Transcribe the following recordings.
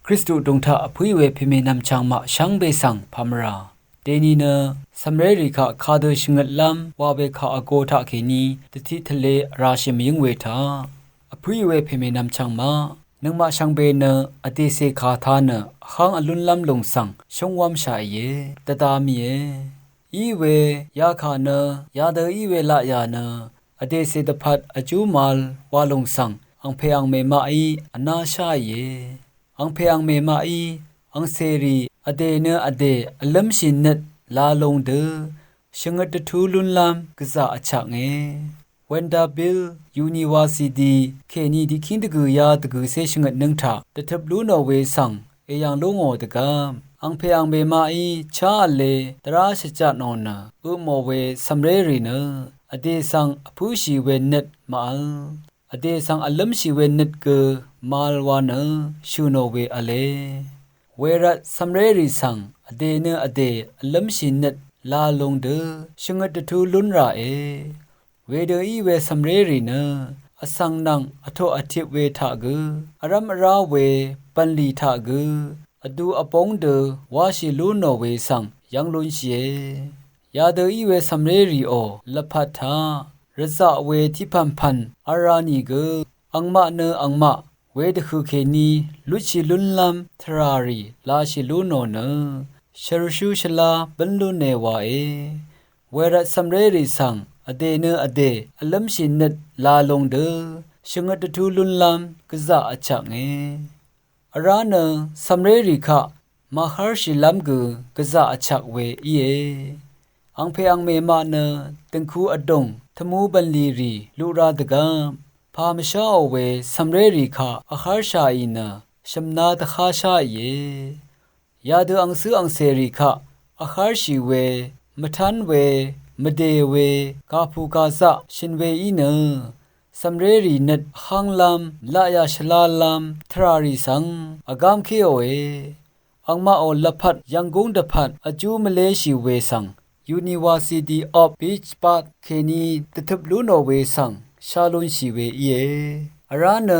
คริสตุดงทาพุยเวพิเมนำชังมาชังเบสังพามราเดนีเนสัมเรริกะคาโดชงดลัมวาเบคาอโกทาเคนีตติทะเลราชิมยิงเวทาพุยเวพิเมนำชังมานึงมาชังเบเนอติเซคาทาเนขังอลุนลัมลงสังชงวามชายเยตตามีเยอีเวยาคาเนยาเดอีเวละยาเนอติเซตพัดอจูมัลวาลงสังอังเพอังเมมาอีอนาชายเยอังเพอังเมมาอีอังเซรีอเดเนอเดอลัมชินเนตลาลงเดชงดทูลุนลัมกะซาอชักเงเวนดาบิลยูนิวาซิตีเคนีดิคินตะกุยาตะกุเซชงดนึงทาตะทับลูนอเวสังเอยังลงอตะกามอังเพอังเมมาอีชาเลตราชจัดนอนาอุโมเวซัมเรรีเนอเดสังอภูชีเวเนตมาอเดสังอลัมชีเวเนตเกมาลวาเนชูโนเวอเลเวรัตซัมเรรีสังอเดเนอเดอลัมชินเนตลาลงเดชงดทูลุนราเอเวเดอีเวซัมเรรีเนอสังนังอโทอธิเวทะเกอรัมราเวปันลีทะเกอดูอปงเดวาชิลูโนเวสังยังลุนเชยาเดอีเวซัมเรรีโอละพัทธารซะเวทิพันพันอารานีเกอังมะเนอังมะเวดคือเคนีลุชิลุนลัมทรารีลาชิลูโนเนชรชูชลาบันลุเนวาเอเวรัตซัมเรรีสังอเดเนอเดอลัมชินเนตลาลงเดชงดทูลุนลัมกะซาอชักเงอราเนซัมเรรีคะมหาชิลัมกกะซาอชักเวอีเออังเพอังเมมาเนตึงคูอดงทมูบันลีรีลูราดกามพามชาเวซัมเรรีคะอาคาชาอีนาชมนาตคาชาเยยาดูอังซืออังเซรีคะอาคาชีเวมทันเวมเดเวกาภูกาซะชินเวอีเนซัมเรรีเนตฮังลัมลายาชลาลัมทรารีสังอากามเคโอเออังมาโอละพัดยังกงดะพัดอจูมเลชีเวสังUniversity of Beach Park เคนีตะทึบลูโนเวสังชาลุนชีเวเออาราเน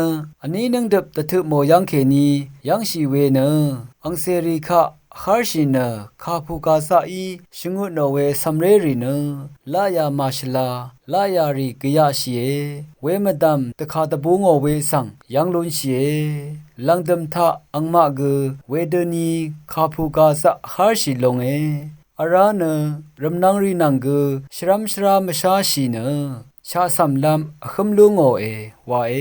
อันนี้นึงดับตะทึบโมยังเคนียังชีเวเนอังเซริคะฮาร์ชินคาภูกาซาอีชงุโนเวซัมเรรีเนลายามาชลาลายารีกยาชีเอเวมดัมตะคาตะบูงอเวสังยังลุนชีเอลังดัมทะอังมาเกเวเดนีคาภูกาซาฮาร์ชิลงเออาราเนรัมนังรีนังเกชรัมชรามชาชีเนชาสัมลัมอคมลุงโอเอวาเอ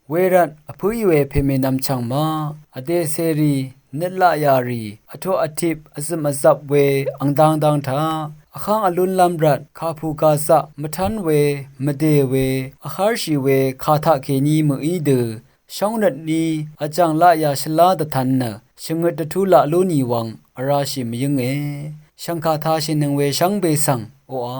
เวรันอภุยเวเพเมนัมชังมาอเดเซรีเนลายารีอโทอทิปอซึมอซับเวอังดังดังทาอคังอลุนลัมรัดคาภูกาซะมทันเวมเดเวอคาร์ชีเวคาทะเคนีมอีเดช่องนัดนีอาจังลายาชลาดทันเนชงดทุละลูนีวังอาราชิมยิงเอชังคาทาชินงเวชังเบสังโออา